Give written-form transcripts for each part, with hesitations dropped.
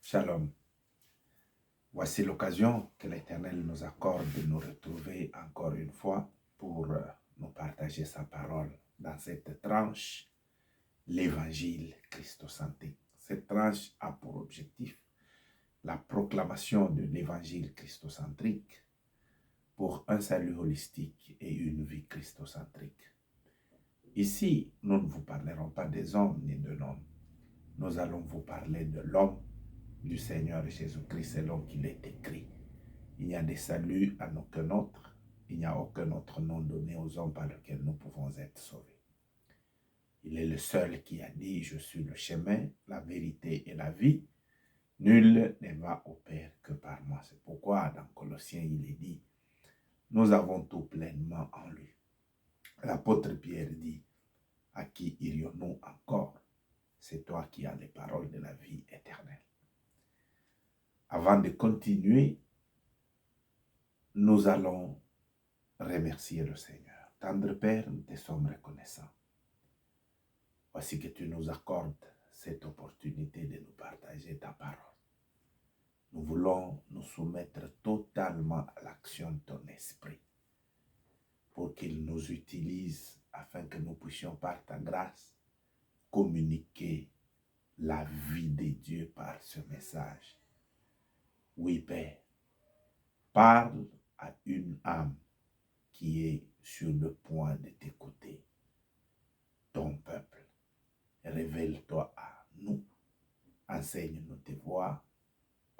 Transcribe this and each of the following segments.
Shalom. Voici l'occasion que l'Éternel nous accorde de nous retrouver encore une fois pour nous partager sa parole dans cette tranche, l'Évangile christocentrique. Cette tranche a pour objectif la proclamation de l'Évangile christocentrique pour un salut holistique et une vie christocentrique. Ici, nous ne vous parlerons pas des hommes ni de l'homme. Nous allons vous parler de l'homme du Seigneur Jésus-Christ selon qu'il est écrit. Il n'y a de salut en aucun autre. Il n'y a aucun autre nom donné aux hommes par lequel nous pouvons être sauvés. Il est le seul qui a dit, je suis le chemin, la vérité et la vie. Nul ne va au Père que par moi. C'est pourquoi dans Colossiens, il est dit, nous avons tout pleinement en lui. L'apôtre Pierre dit, à qui irions-nous encore? C'est toi qui as les paroles de la vie éternelle. Avant de continuer, nous allons remercier le Seigneur. Tendre Père, nous te sommes reconnaissants. Voici que tu nous accordes cette opportunité de nous partager ta parole. Nous voulons nous soumettre totalement à l'action de ton esprit pour qu'il nous utilise afin que nous puissions par ta grâce communiquer la vie de Dieu par ce message. Oui, Père, parle à une âme qui est sur le point de t'écouter, ton peuple. Révèle-toi à nous. Enseigne-nous tes voies.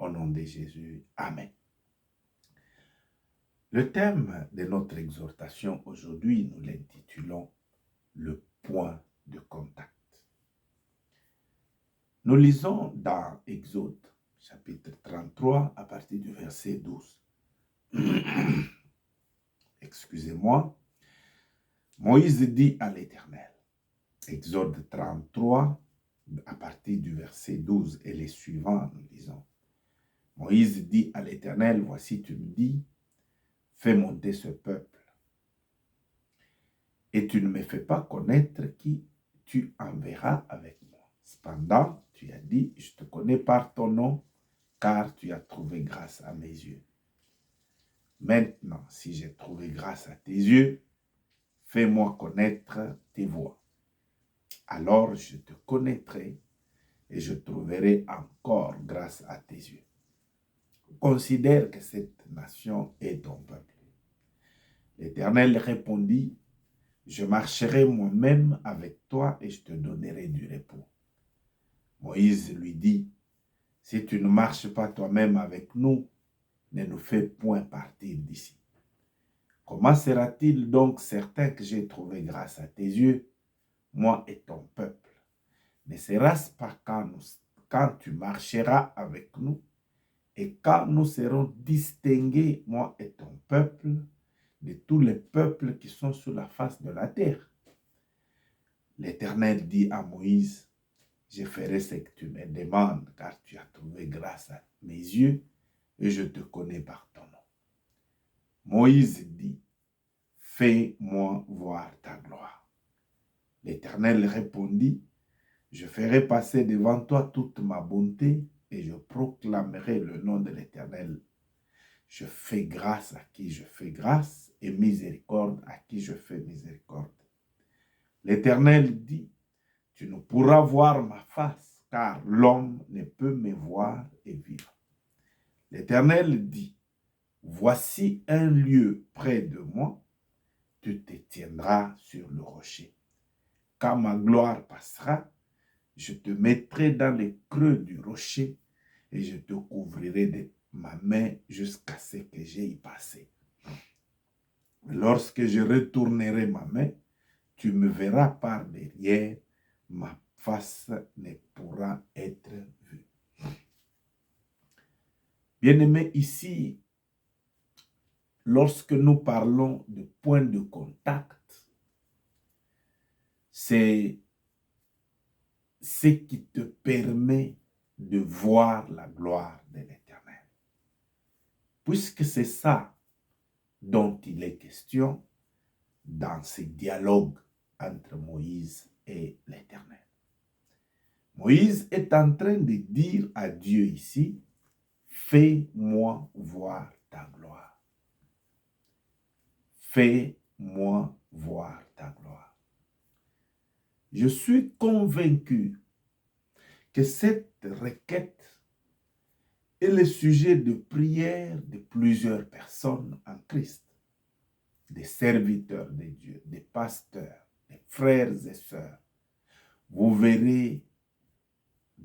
Au nom de Jésus. Amen. Le thème de notre exhortation aujourd'hui, nous l'intitulons « Le point de contact ». Nous lisons dans Exode, chapitre 33, à partir du verset 12. Excusez-moi. Moïse dit à l'Éternel, Exode 33, à partir du verset 12 et les suivants, nous lisons. Moïse dit à l'Éternel, voici tu me dis, fais monter ce peuple. Et tu ne me fais pas connaître qui tu enverras avec moi. Cependant, tu as dit, je te connais par ton nom, car tu as trouvé grâce à mes yeux. Maintenant, si j'ai trouvé grâce à tes yeux, fais-moi connaître tes voies. Alors je te connaîtrai et je trouverai encore grâce à tes yeux. Considère que cette nation est ton peuple. L'Éternel répondit, je marcherai moi-même avec toi et je te donnerai du repos. Moïse lui dit, si tu ne marches pas toi-même avec nous, ne nous fais point partir d'ici. Comment sera-t-il donc certain que j'ai trouvé grâce à tes yeux, moi et ton peuple? Ne sera-ce pas quand tu marcheras avec nous et quand nous serons distingués, moi et ton peuple, de tous les peuples qui sont sur la face de la terre? L'Éternel dit à Moïse, je ferai ce que tu me demandes, car tu as trouvé grâce à mes yeux et je te connais par ton nom. Moïse dit, fais-moi voir ta gloire. L'Éternel répondit, je ferai passer devant toi toute ma bonté et je proclamerai le nom de l'Éternel. Je fais grâce à qui je fais grâce et miséricorde à qui je fais miséricorde. L'Éternel dit, tu ne pourras voir ma face, car l'homme ne peut me voir et vivre. L'Éternel dit, voici un lieu près de moi, tu te tiendras sur le rocher. Quand ma gloire passera, je te mettrai dans les creux du rocher et je te couvrirai de ma main jusqu'à ce que j'aie passé. Lorsque je retournerai ma main, tu me verras par derrière, ma face ne pourra être vue. Bien-aimés, ici, lorsque nous parlons de point de contact, c'est ce qui te permet de voir la gloire de l'Éternel. Puisque c'est ça dont il est question dans ce dialogue entre Moïse et l'Éternel. Moïse est en train de dire à Dieu ici, fais-moi voir ta gloire. Fais-moi voir ta gloire. Je suis convaincu que cette requête est le sujet de prière de plusieurs personnes en Christ, des serviteurs de Dieu, des pasteurs, des frères et sœurs. Vous verrez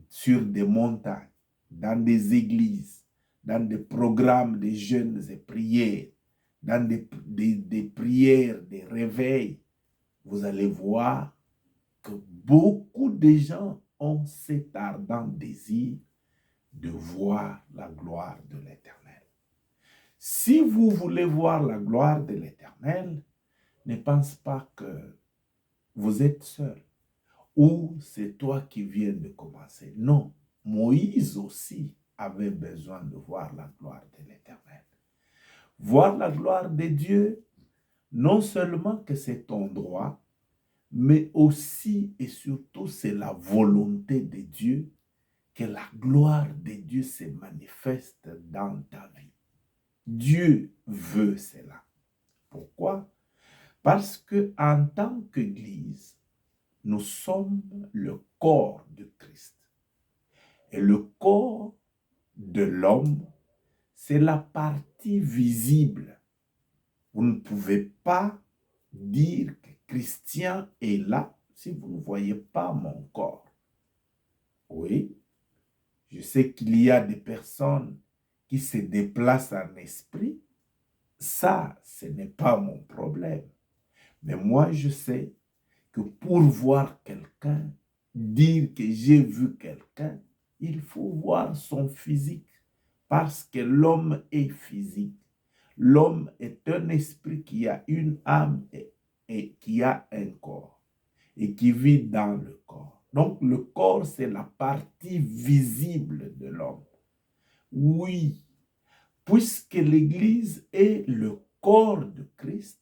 sur des montagnes, dans des églises, dans des programmes de jeûnes et prières, dans des prières, des réveils, vous allez voir que beaucoup de gens ont cet ardent désir de voir la gloire de l'Éternel. Si vous voulez voir la gloire de l'Éternel, ne pense pas que vous êtes seul ou c'est toi qui viens de commencer. Non, Moïse aussi avait besoin de voir la gloire de l'Éternel. Voir la gloire de Dieu, non seulement que c'est ton droit, mais aussi et surtout c'est la volonté de Dieu que la gloire de Dieu se manifeste dans ta vie. Dieu veut cela. Pourquoi? Parce que en tant qu'Église, nous sommes le corps de Christ. Et le corps de l'homme, c'est la partie visible. Vous ne pouvez pas dire que Christian est là si vous ne voyez pas mon corps. Oui, je sais qu'il y a des personnes qui se déplacent en esprit. Ça, ce n'est pas mon problème. Mais moi, je sais que pour voir quelqu'un, dire que j'ai vu quelqu'un, il faut voir son physique. Parce que l'homme est physique. L'homme est un esprit qui a une âme et qui a un corps. Et qui vit dans le corps. Donc, le corps, c'est la partie visible de l'homme. Oui, puisque l'Église est le corps de Christ,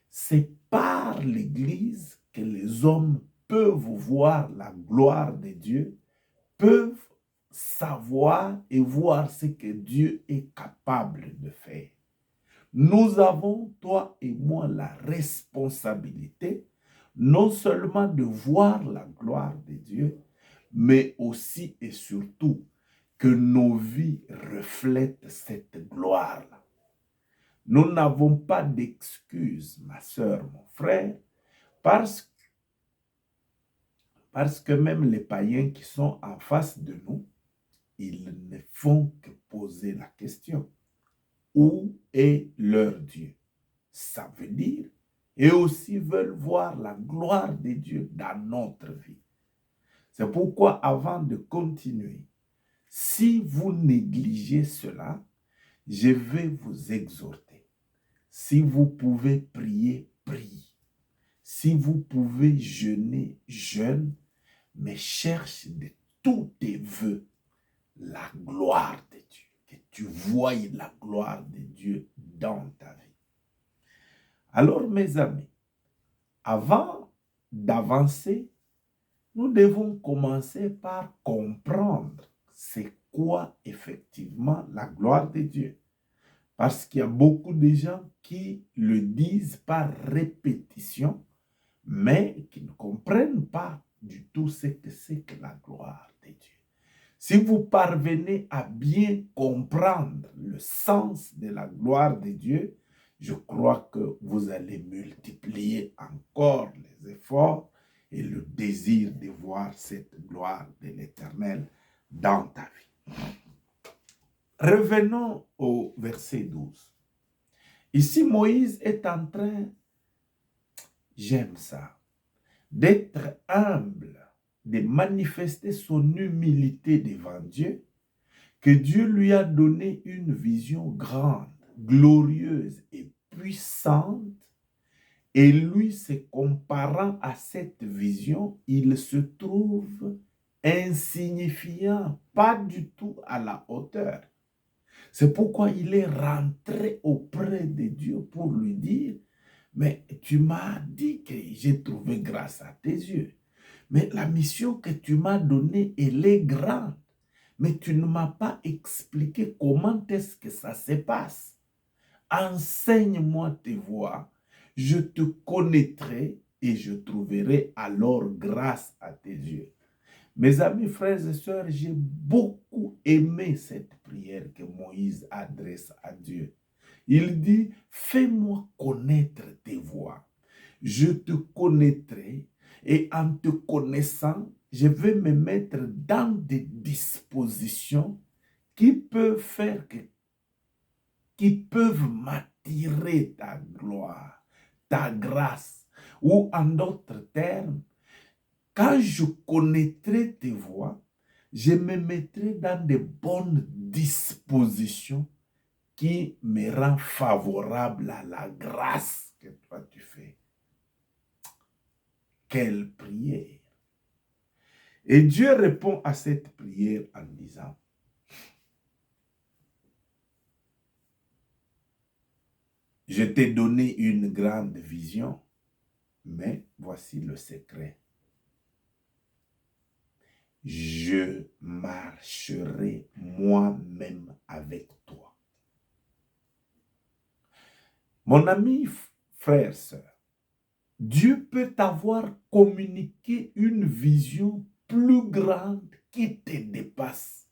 c'est par l'Église que les hommes peuvent voir la gloire de Dieu, peuvent savoir et voir ce que Dieu est capable de faire. Nous avons, toi et moi, la responsabilité non seulement de voir la gloire de Dieu, mais aussi et surtout que nos vies reflètent cette gloire-là. Nous n'avons pas d'excuse, ma soeur, mon frère, parce que même les païens qui sont en face de nous, ils ne font que poser la question. Où est leur Dieu? Ça veut dire, eux aussi veulent voir la gloire de Dieu dans notre vie. C'est pourquoi avant de continuer, si vous négligez cela, je vais vous exhorter. Si vous pouvez prier, priez. Si vous pouvez jeûner, jeûne, mais cherche de tous tes voeux la gloire de Dieu. Que tu voies la gloire de Dieu dans ta vie. Alors, mes amis, avant d'avancer, nous devons commencer par comprendre c'est quoi effectivement la gloire de Dieu. Parce qu'il y a beaucoup de gens qui le disent par répétition, mais qui ne comprennent pas du tout ce que c'est que la gloire de Dieu. Si vous parvenez à bien comprendre le sens de la gloire de Dieu, je crois que vous allez multiplier encore les efforts et le désir de voir cette gloire de l'Éternel dans ta vie. Revenons au verset 12. Ici, Moïse est en train, j'aime ça, d'être humble, de manifester son humilité devant Dieu, que Dieu lui a donné une vision grande, glorieuse et puissante, et lui, se comparant à cette vision, il se trouve insignifiant, pas du tout à la hauteur. C'est pourquoi il est rentré auprès de Dieu pour lui dire, mais tu m'as dit que j'ai trouvé grâce à tes yeux. mais la mission que tu m'as donnée, elle est grande. Mais tu ne m'as pas expliqué comment est-ce que ça se passe. Enseigne-moi tes voies, je te connaîtrai et je trouverai alors grâce à tes yeux. Mes amis, frères et sœurs, j'ai beaucoup aimé cette prière que Moïse adresse à Dieu. Il dit, fais-moi connaître tes voies. Je te connaîtrai et en te connaissant, je vais me mettre dans des dispositions qui peuvent faire qui peuvent m'attirer ta gloire, ta grâce. Ou en d'autres termes, quand je connaîtrai tes voies, je me mettrai dans de bonnes dispositions qui me rend favorable à la grâce que toi tu fais. Quelle prière! Et Dieu répond à cette prière en disant, je t'ai donné une grande vision, mais voici le secret. Je marcherai moi-même avec toi. Mon ami, frère, sœur, Dieu peut t'avoir communiqué une vision plus grande qui te dépasse.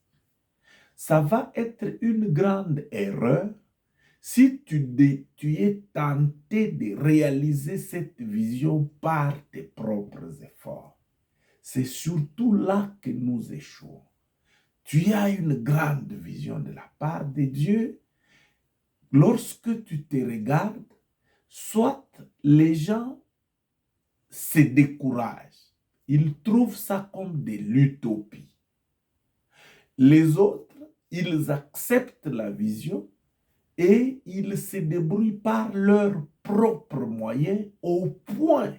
Ça va être une grande erreur si tu es tenté de réaliser cette vision par tes propres efforts. C'est surtout là que nous échouons. Tu as une grande vision de la part de Dieu. Lorsque tu te regardes, soit les gens se découragent. Ils trouvent ça comme de l'utopie. Les autres, ils acceptent la vision et ils se débrouillent par leurs propres moyens au point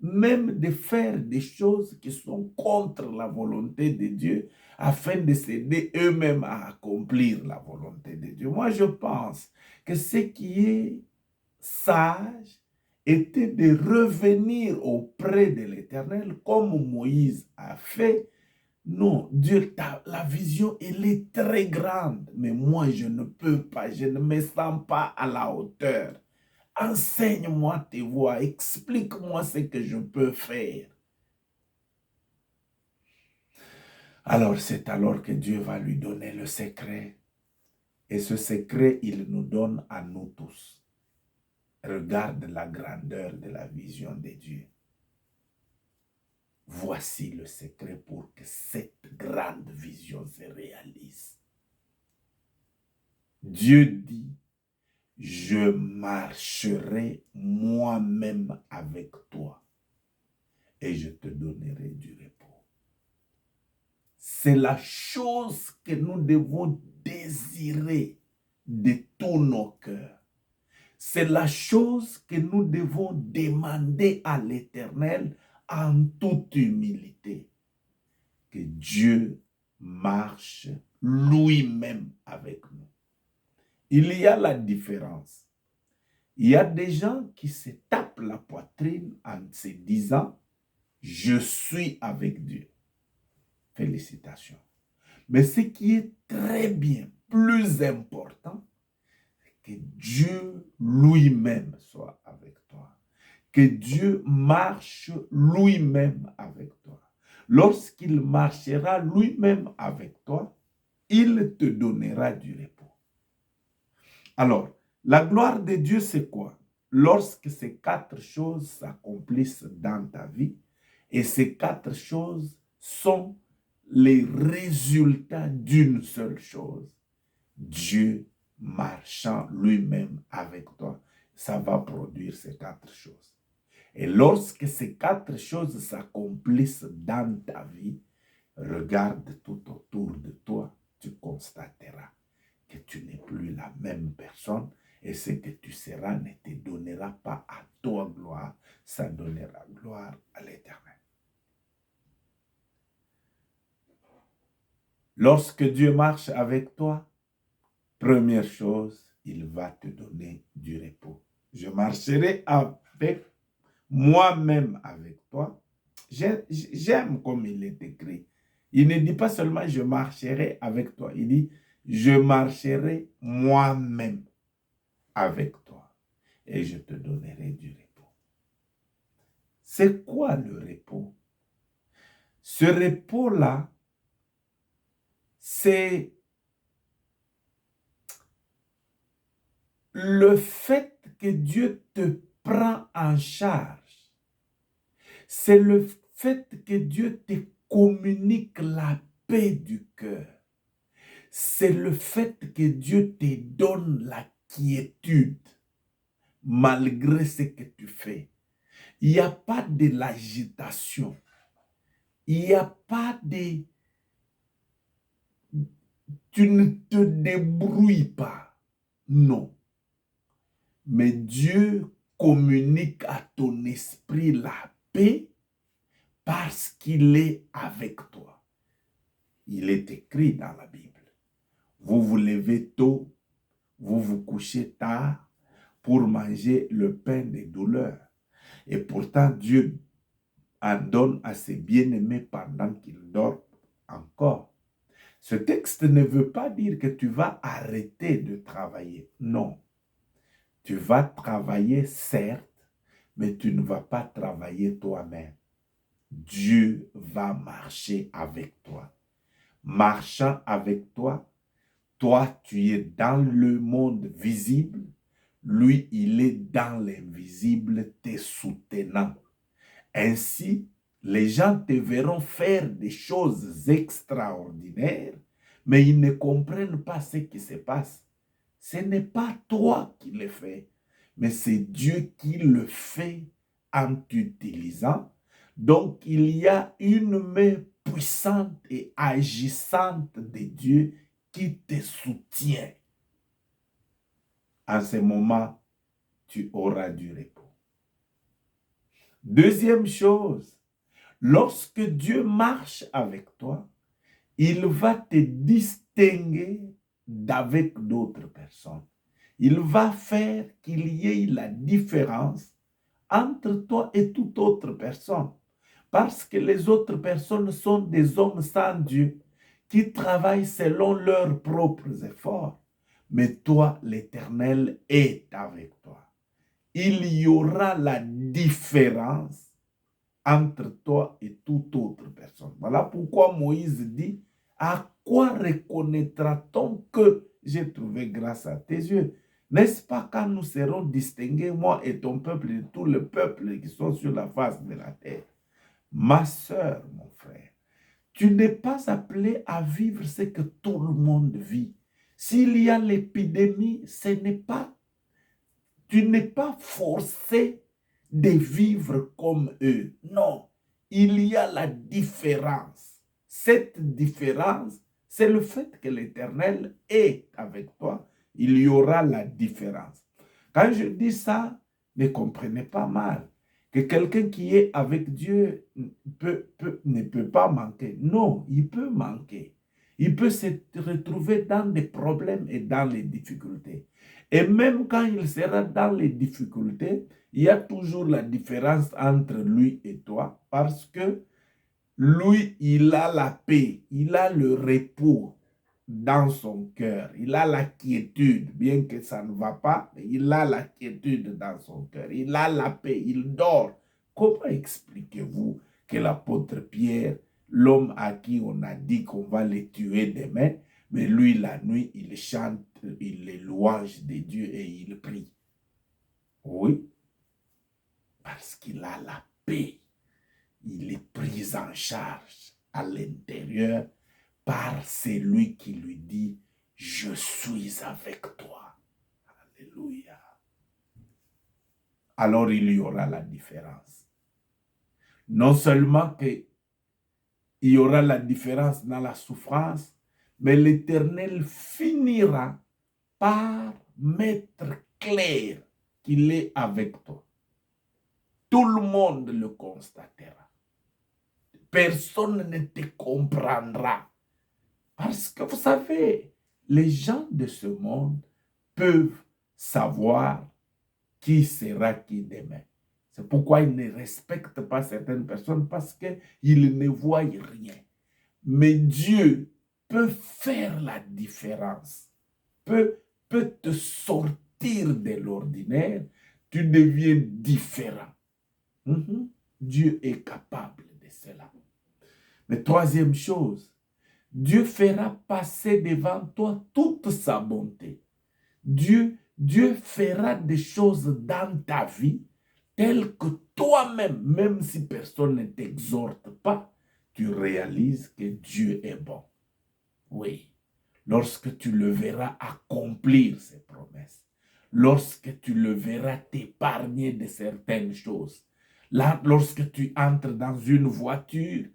même de faire des choses qui sont contre la volonté de Dieu afin de s'aider eux-mêmes à accomplir la volonté de Dieu. Moi, je pense que ce qui est sage était de revenir auprès de l'Éternel comme Moïse a fait. Non, Dieu, la vision, elle est très grande, mais moi, je ne peux pas, je ne me sens pas à la hauteur. Enseigne-moi tes voies, explique-moi ce que je peux faire. Alors, c'est alors que Dieu va lui donner le secret. Et ce secret, il nous donne à nous tous. Regarde la grandeur de la vision de Dieu. Voici le secret pour que cette grande vision se réalise. Dieu dit, je marcherai moi-même avec toi et je te donnerai du repos. C'est la chose que nous devons désirer de tous nos cœurs. C'est la chose que nous devons demander à l'Éternel en toute humilité. Que Dieu marche lui-même avec nous. Il y a la différence. Il y a des gens qui se tapent la poitrine en se disant « Je suis avec Dieu ». Félicitations. Mais ce qui est très bien, plus important, c'est que Dieu lui-même soit avec toi. Que Dieu marche lui-même avec toi. Lorsqu'il marchera lui-même avec toi, il te donnera du repos. Alors, la gloire de Dieu, c'est quoi? Lorsque ces 4 choses s'accomplissent dans ta vie, et ces 4 choses sont les résultats d'une seule chose. Dieu marchant lui-même avec toi, ça va produire ces 4 choses. Et lorsque ces 4 choses s'accomplissent dans ta vie, regarde tout autour de toi, tu constateras que tu n'es plus la même personne et ce que tu seras ne te donnera pas à toi gloire, ça donnera gloire à l'Éternel. Lorsque Dieu marche avec toi, première chose, il va te donner du repos. Je marcherai avec moi-même avec toi, J'aime comme il est écrit. Il ne dit pas seulement je marcherai avec toi. Il dit je marcherai moi-même avec toi et je te donnerai du repos. C'est quoi le repos? Ce repos-là, c'est le fait que Dieu te prend en charge. C'est le fait que Dieu te communique la paix du cœur. C'est le fait que Dieu te donne la quiétude malgré ce que tu fais. Il n'y a pas de l'agitation. Il n'y a pas de... Tu ne te débrouilles pas. Non. Mais Dieu communique à ton esprit la paix parce qu'il est avec toi. Il est écrit dans la Bible. Vous vous levez tôt, vous vous couchez tard pour manger le pain des douleurs. Et pourtant, Dieu en donne à ses bien-aimés pendant qu'ils dorment encore. Ce texte ne veut pas dire que tu vas arrêter de travailler. Non. Tu vas travailler, certes, mais tu ne vas pas travailler toi-même. Dieu va marcher avec toi. Marchant avec toi, toi, tu es dans le monde visible. Lui, il est dans l'invisible, te soutenant. Ainsi, les gens te verront faire des choses extraordinaires, mais ils ne comprennent pas ce qui se passe. Ce n'est pas toi qui le fais, mais c'est Dieu qui le fait en t'utilisant. Donc, il y a une main puissante et agissante de Dieu qui te soutient. En ce moment, tu auras du repos. Deuxième chose, lorsque Dieu marche avec toi, il va te distinguer d'avec d'autres personnes. Il va faire qu'il y ait la différence entre toi et toute autre personne. Parce que les autres personnes sont des hommes sans Dieu qui travaillent selon leurs propres efforts. Mais toi, l'Éternel est avec toi. Il y aura la différence entre toi et toute autre personne. Voilà pourquoi Moïse dit, à quoi reconnaîtra-t-on que j'ai trouvé grâce à tes yeux? N'est-ce pas quand nous serons distingués, moi et ton peuple, et tous les peuples qui sont sur la face de la terre? Ma sœur, mon frère, tu n'es pas appelé à vivre ce que tout le monde vit. S'il y a l'épidémie, tu n'es pas forcé de vivre comme eux. Non, il y a la différence. Cette différence, c'est le fait que l'Éternel est avec toi. Il y aura la différence. Quand je dis ça, ne comprenez pas mal. Que quelqu'un qui est avec Dieu ne peut pas manquer. Non, il peut manquer. Il peut se retrouver dans des problèmes et dans les difficultés. Et même quand il sera dans les difficultés, il y a toujours la différence entre lui et toi parce que lui, il a la paix, il a le repos dans son cœur, il a la quiétude, bien que ça ne va pas, mais il a la quiétude dans son cœur, il a la paix, il dort. Comment expliquez-vous que l'apôtre Pierre, l'homme à qui on a dit qu'on va le tuer demain, mais lui, la nuit, il chante les louanges de Dieu et il prie? Oui, parce qu'il a la paix. Il est pris en charge à l'intérieur par celui qui lui dit, je suis avec toi. Alléluia. Alors il y aura la différence. Non seulement qu'il y aura la différence dans la souffrance, mais l'Éternel finira par mettre clair qu'il est avec toi. Tout le monde le constatera. Personne ne te comprendra. Parce que vous savez, les gens de ce monde peuvent savoir qui sera qui demain. C'est pourquoi ils ne respectent pas certaines personnes parce qu'ils ne voient rien. Mais Dieu peut faire la différence, peut te sortir de l'ordinaire, tu deviens différent. Dieu est capable de cela. Mais troisième chose, Dieu fera passer devant toi toute sa bonté. Dieu fera des choses dans ta vie telles que toi-même, même si personne ne t'exhorte pas, tu réalises que Dieu est bon. Oui, lorsque tu le verras accomplir ses promesses, lorsque tu le verras t'épargner de certaines choses, là, lorsque tu entres dans une voiture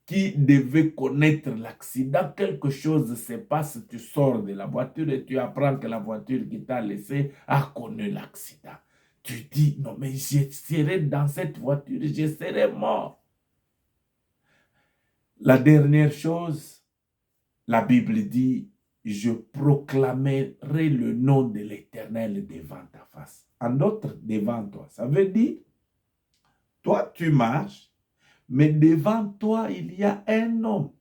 qui devait connaître l'accident, quelque chose se passe, tu sors de la voiture et tu apprends que la voiture qui t'a laissé a connu l'accident. Tu dis, non mais je serai dans cette voiture, je serai mort. La dernière chose, la Bible dit, je proclamerai le nom de l'Éternel devant ta face. En d'autres, devant toi. Ça veut dire, toi tu marches, mais devant toi il y a un homme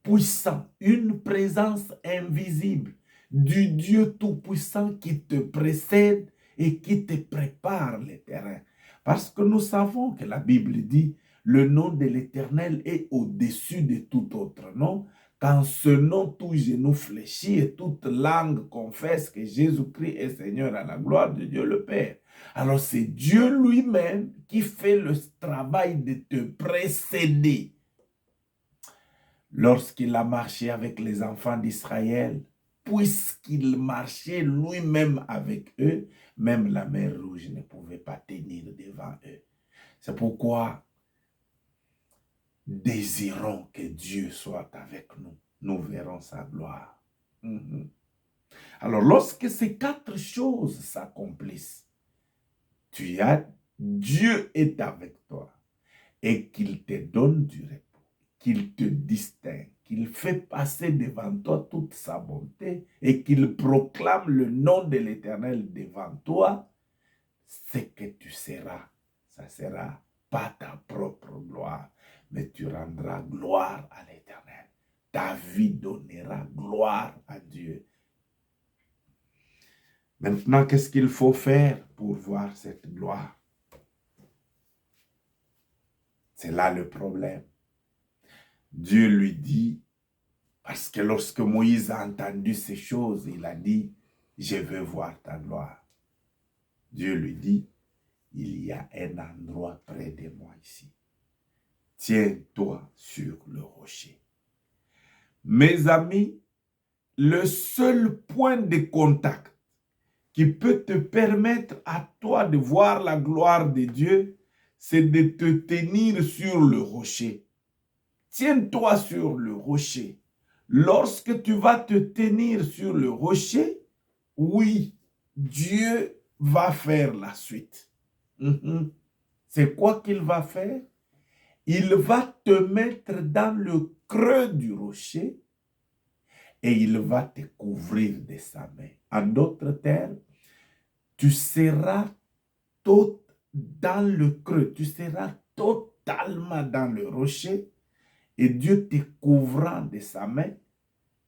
puissant, une présence invisible du Dieu Tout-Puissant qui te précède et qui te prépare le terrain. Parce que nous savons que la Bible dit, le nom de l'Éternel est au-dessus de tout autre nom. Quand ce nom, tout genou fléchit et toute langue confesse que Jésus-Christ est Seigneur à la gloire de Dieu le Père. Alors c'est Dieu lui-même qui fait le travail de te précéder. Lorsqu'il a marché avec les enfants d'Israël, puisqu'il marchait lui-même avec eux, même la mer Rouge ne pouvait pas tenir devant eux. C'est pourquoi désirons que Dieu soit avec nous. Nous verrons sa gloire. Alors, lorsque ces quatre choses s'accomplissent, Dieu est avec toi et qu'il te donne du repos, qu'il te distingue, qu'il fait passer devant toi toute sa bonté et qu'il proclame le nom de l'Éternel devant toi, c'est que tu seras, ça sera pas ta propre gloire, mais tu rendras gloire à l'Éternel. Ta vie donnera gloire à Dieu. Maintenant, qu'est-ce qu'il faut faire pour voir cette gloire? C'est là le problème. Dieu lui dit, parce que lorsque Moïse a entendu ces choses, il a dit, je veux voir ta gloire. Dieu lui dit, il y a un endroit près de moi ici. Tiens-toi sur le rocher. Mes amis, le seul point de contact qui peut te permettre à toi de voir la gloire de Dieu, c'est de te tenir sur le rocher. Tiens-toi sur le rocher. Lorsque tu vas te tenir sur le rocher, oui, Dieu va faire la suite. C'est quoi qu'il va faire? Il va te mettre dans le creux du rocher et il va te couvrir de sa main. En d'autres termes, tu seras dans le creux, tu seras totalement dans le rocher et Dieu te couvrant de sa main,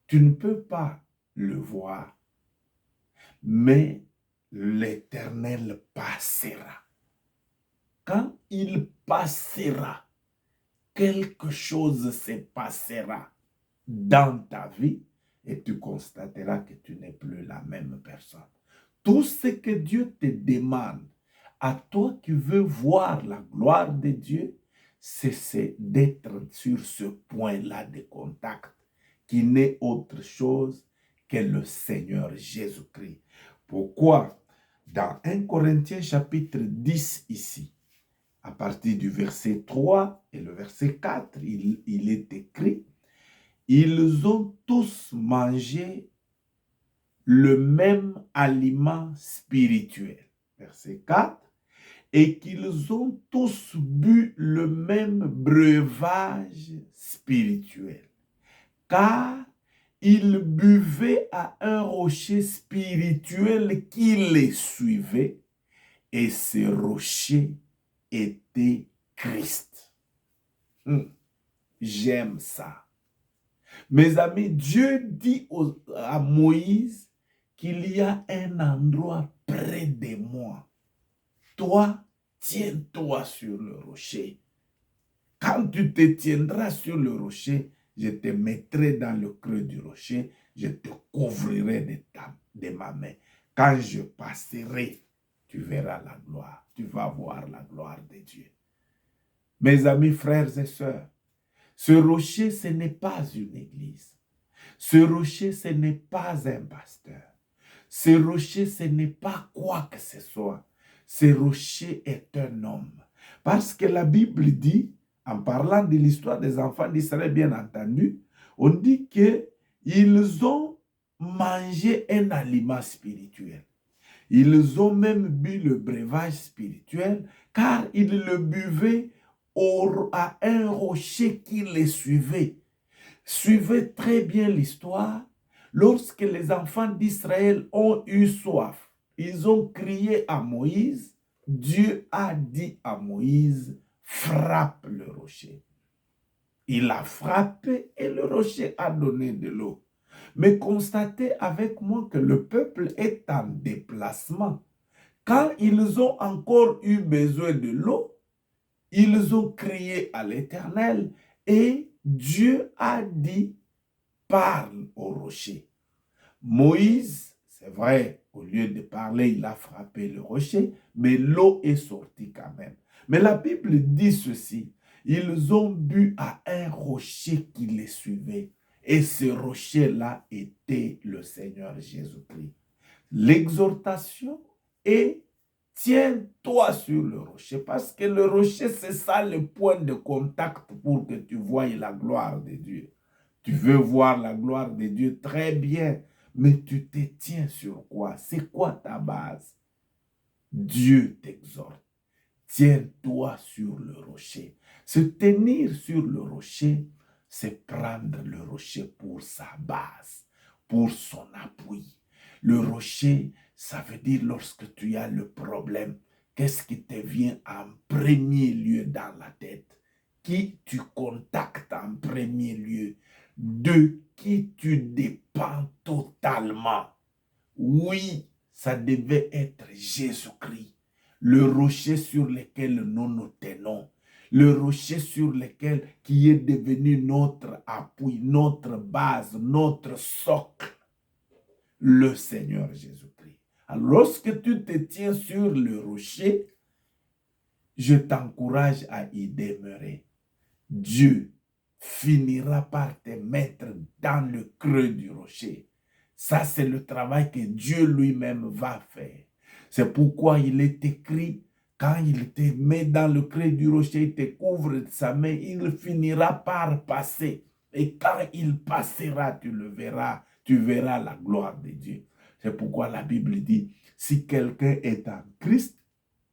tu ne peux pas le voir. Mais l'Éternel passera. Quand il passera, quelque chose se passera dans ta vie et tu constateras que tu n'es plus la même personne. Tout ce que Dieu te demande, à toi qui veux voir la gloire de Dieu, c'est d'être sur ce point-là de contact qui n'est autre chose que le Seigneur Jésus-Christ. Pourquoi? Dans 1 Corinthiens chapitre 10 ici, à partir du verset 3 et le verset 4, il est écrit, ils ont tous mangé le même aliment spirituel. Verset 4, et qu'ils ont tous bu le même breuvage spirituel. Car ils buvaient à un rocher spirituel qui les suivait, Et ce rocher était Christ. J'aime ça. Mes amis, Dieu dit à Moïse qu'il y a un endroit près de moi. Toi, tiens-toi sur le rocher. Quand tu te tiendras sur le rocher, je te mettrai dans le creux du rocher, je te couvrirai de ma main. Quand je passerai, tu verras la gloire. Tu vas voir la gloire de Dieu. Mes amis, frères et sœurs, ce rocher, ce n'est pas une église. Ce rocher, ce n'est pas un pasteur. Ce rocher, ce n'est pas quoi que ce soit. Ce rocher est un homme. Parce que la Bible dit, en parlant de l'histoire des enfants d'Israël, bien entendu, on dit qu'ils ont mangé un aliment spirituel. Ils ont même bu le breuvage spirituel, car ils le buvaient à un rocher qui les suivait. Suivez très bien l'histoire. Lorsque les enfants d'Israël ont eu soif, ils ont crié à Moïse. Dieu a dit à Moïse, frappe le rocher. Il a frappé et le rocher a donné de l'eau. Mais constatez avec moi que le peuple est en déplacement. Quand ils ont encore eu besoin de l'eau, ils ont crié à l'Éternel et Dieu a dit, parle au rocher. Moïse, c'est vrai, au lieu de parler, il a frappé le rocher, mais l'eau est sortie quand même. Mais la Bible dit ceci, ils ont bu à un rocher qui les suivait. Et ce rocher-là était le Seigneur Jésus-Christ. L'exhortation est, tiens-toi sur le rocher, parce que le rocher, c'est ça le point de contact pour que tu voies la gloire de Dieu. Tu veux voir la gloire de Dieu, très bien, mais tu te tiens sur quoi? C'est quoi ta base? Dieu t'exhorte. Tiens-toi sur le rocher. Se tenir sur le rocher, c'est prendre le rocher pour sa base, pour son appui. Le rocher, ça veut dire lorsque tu as le problème, qu'est-ce qui te vient en premier lieu dans la tête? Qui tu contactes en premier lieu? De qui tu dépends totalement? Oui, ça devait être Jésus-Christ. Le rocher sur lequel nous nous tenons, le rocher sur lequel qui est devenu notre appui, notre base, notre socle, le Seigneur Jésus-Christ. Alors, lorsque tu te tiens sur le rocher, je t'encourage à y demeurer. Dieu finira par te mettre dans le creux du rocher. Ça, c'est le travail que Dieu lui-même va faire. C'est pourquoi il est écrit, quand il te met dans le creux du rocher, il te couvre de sa main, il finira par passer. Et quand il passera, tu le verras, tu verras la gloire de Dieu. C'est pourquoi la Bible dit, si quelqu'un est en Christ,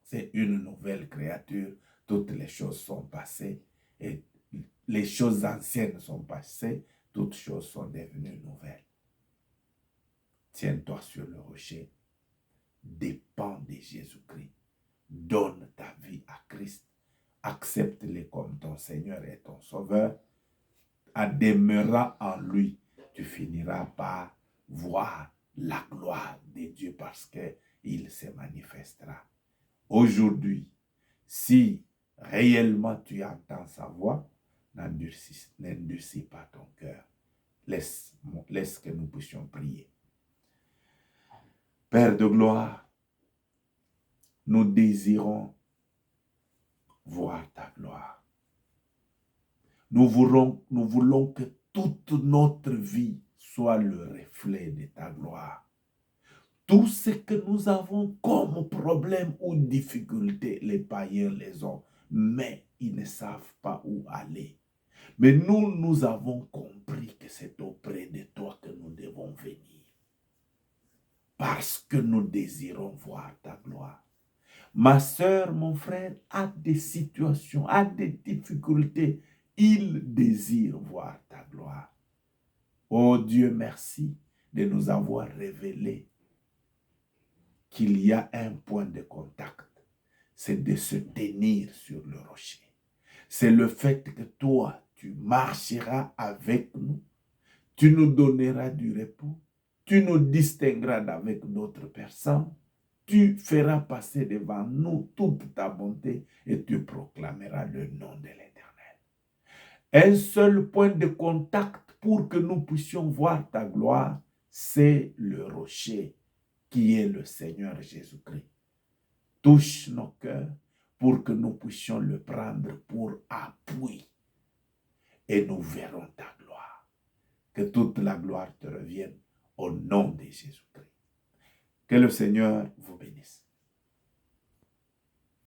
c'est une nouvelle créature. Toutes les choses sont passées et les choses anciennes sont passées, toutes choses sont devenues nouvelles. Tiens-toi sur le rocher. Dépends de Jésus-Christ. Donne ta vie à Christ. Accepte-le comme ton Seigneur et ton Sauveur. En demeurant en lui, tu finiras par voir la gloire de Dieu parce qu'il se manifestera. Aujourd'hui, si réellement tu entends sa voix, n'endurcis pas ton cœur. Laisse que nous puissions prier. Père de gloire, nous désirons voir ta gloire. Nous voulons que toute notre vie soit le reflet de ta gloire. Tout ce que nous avons comme problème ou difficulté, les païens les ont, mais ils ne savent pas où aller. Mais nous avons compris que c'est auprès de toi que nous devons venir. Parce que nous désirons voir ta gloire. Ma sœur, mon frère, a des situations, a des difficultés. Il désire voir ta gloire. Oh Dieu, merci de nous avoir révélé qu'il y a un point de contact c'est de se tenir sur le rocher. C'est le fait que toi, tu marcheras avec nous, tu nous donneras du repos, tu nous distingueras d'avec d'autres personnes, tu feras passer devant nous toute ta bonté et tu proclameras le nom de l'Éternel. Un seul point de contact pour que nous puissions voir ta gloire, c'est le rocher qui est le Seigneur Jésus-Christ. Touche nos cœurs pour que nous puissions le prendre pour appui et nous verrons ta gloire. Que toute la gloire te revienne au nom de Jésus-Christ. Que le Seigneur vous bénisse.